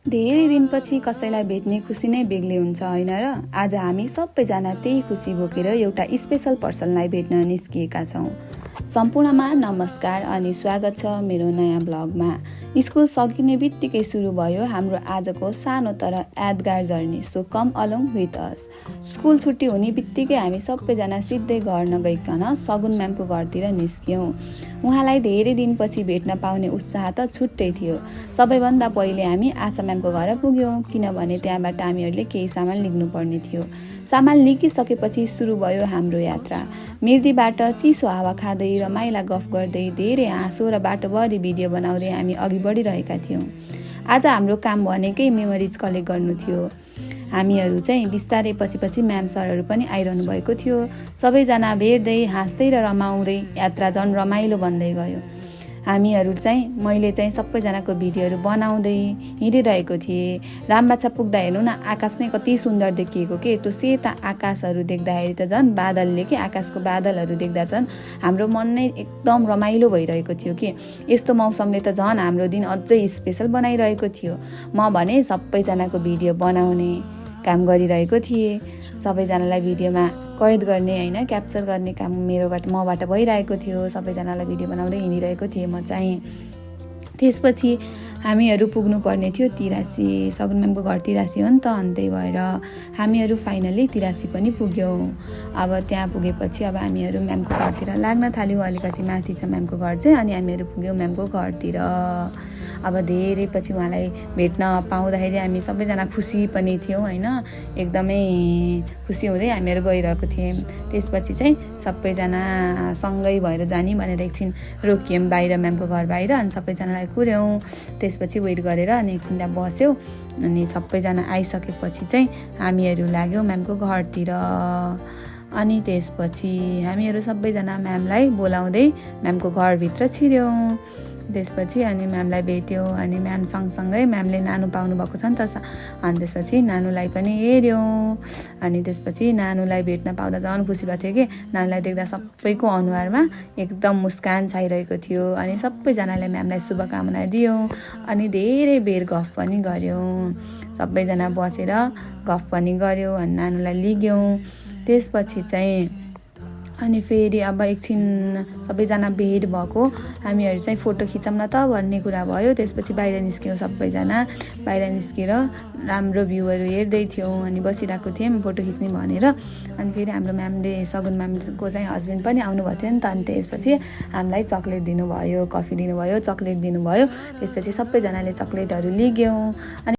धेरै दिनपछि कसैलाई भेट्ने खुसी नै बेग्लै हुन्छ होइन र? आज हामी सबैजना त्यही खुसी बोकेर एउटा स्पेसल पर्सनलाई भेट्न निस्किएका छौँ। सम्पूर्णमा नमस्कार अनि स्वागत छ मेरो नयाँ ब्लगमा। स्कुल सकिने बित्तिकै सुरु भयो हाम्रो आजको सानो तर यादगार journey. So com along with us. School छुट्टी हुने बित्तिकै हामी सबैजना सिधै घर नगइकन सगुन म्यामको घरतिर निस्क्यौँ। उहाँलाई धेरै दिनपछि भेट्न पाउने उत्साह त छुट्टै थियो। सबैभन्दा पहिले हामी आशा म्यामको घर पुग्यौँ, किनभने त्यहाँबाट हामीहरूले केही सामान लिनुपर्ने थियो। सामान लिकिसकेपछि सुरु भयो हाम्रो यात्रा। मिर्दीबाट चिसो हावा खाँदै रमाइला गफ गर्दै धेरै हाँसो र बाटोभरि भिडियो बनाउँदै हामी अघि बढिरहेका थियौँ। आज हाम्रो काम भनेकै मेमोरिज कलेक्ट गर्नु थियो। हामीहरू चाहिँ बिस्तारै पछि म्याम सरहरू पनि आइरहनु भएको थियो। सबैजना भेट्दै हाँस्दै र रमाउँदै यात्रा झन् रमाइलो बन्दै गयो। मैले चाहिँ सबैजनाको भिडियोहरू बनाउँदै हिँडिरहेको थिएँ। रामबाछा पुग्दा हेर्नु न, आकाश नै कति सुन्दर देखिएको के। त्यो सेता आकाशहरू देख्दाखेरि त झन् बादलले के आकाशको बादलहरू देख्दा झन् हाम्रो मन नै एकदम रमाइलो भइरहेको थियो कि। यस्तो मौसमले त झन् हाम्रो दिन अझै स्पेसल बनाइरहेको थियो। म भने सबैजनाको भिडियो बनाउने काम गरिरहेको थिएँ। सबैजनालाई भिडियोमा कैद गर्ने होइन, क्याप्चर गर्ने काम मबाट भइरहेको थियो। सबैजनालाई भिडियो बनाउँदै हिँडिरहेको थिएँ म चाहिँ। त्यसपछि हामीहरू पुग्नुपर्ने थियो तिरासी। सगुन म्यामको घर तिरासी हो नि त। त्यही भएर हामीहरू फाइनली तिरासी पनि पुग्यौँ। अब त्यहाँ पुगेपछि अब हामीहरू म्यामको घरतिर लाग्न थाल्यौँ। अलिकति माथि छ म्यामको घर चाहिँ, अनि हामीहरू पुग्यौँ म्यामको घरतिर। अब धेरै पछि उहाँलाई भेट्न पाउँदाखेरि हामी सबैजना खुसी पनि थियौँ होइन। एकदमै खुसी हुँदै हामीहरू गइरहेको थियौँ। त्यसपछि चाहिँ सबैजना सँगै भएर जाने भनेर एकछिन रोकियौँ बाहिर, म्यामको घर बाहिर। अनि सबैजनालाई कुर्यौँ। त्यसपछि वेट गरेर अनि एकछिन त्यहाँ बस्यौँ। अनि सबैजना आइसकेपछि चाहिँ हामीहरू लाग्यौँ म्यामको घरतिर। अनि त्यसपछि हामीहरू सबैजना म्यामलाई बोलाउँदै म्यामको घरभित्र छिर्यौँ। त्यसपछि अनि म्यामलाई भेट्यौँ। अनि म्याम सँगसँगै म्यामले नानु पाउनु भएको छ नि त। अनि त्यसपछि नानुलाई पनि हेऱ्यौँ। अनि त्यसपछि नानुलाई भेट्न पाउँदा झन् खुसी भएको थियो कि। नानुलाई देख्दा सबैको अनुहारमा एकदम मुस्कान छाइरहेको थियो। अनि सबैजनाले म्यामलाई शुभकामना दियौँ। अनि धेरै बेर गफ पनि गऱ्यौँ। सबैजना बसेर गफ पनि गऱ्यौँ। अनि नानुलाई लिग्यौँ। त्यसपछि चाहिँ अनि फेरि अब एकछिन सबैजना भेट भएको, हामीहरू चाहिँ फोटो खिचौँ न त भन्ने कुरा भयो। त्यसपछि बाहिर निस्क्यौँ सबैजना। बाहिर निस्केर राम्रो भ्यूहरू हेर्दै थियौँ। अनि बसिरहेको थियौँ फोटो खिच्ने भनेर। अनि फेरि हाम्रो म्यामले, सगुन म्यामको चाहिँ हस्बेन्ड पनि आउनुभएको थियो नि त। अनि त्यसपछि हामीलाई चक्लेट दिनुभयो, कफी दिनुभयो, चक्लेट दिनुभयो। त्यसपछि सबैजनाले चक्लेटहरू लिग्यौँ। अनि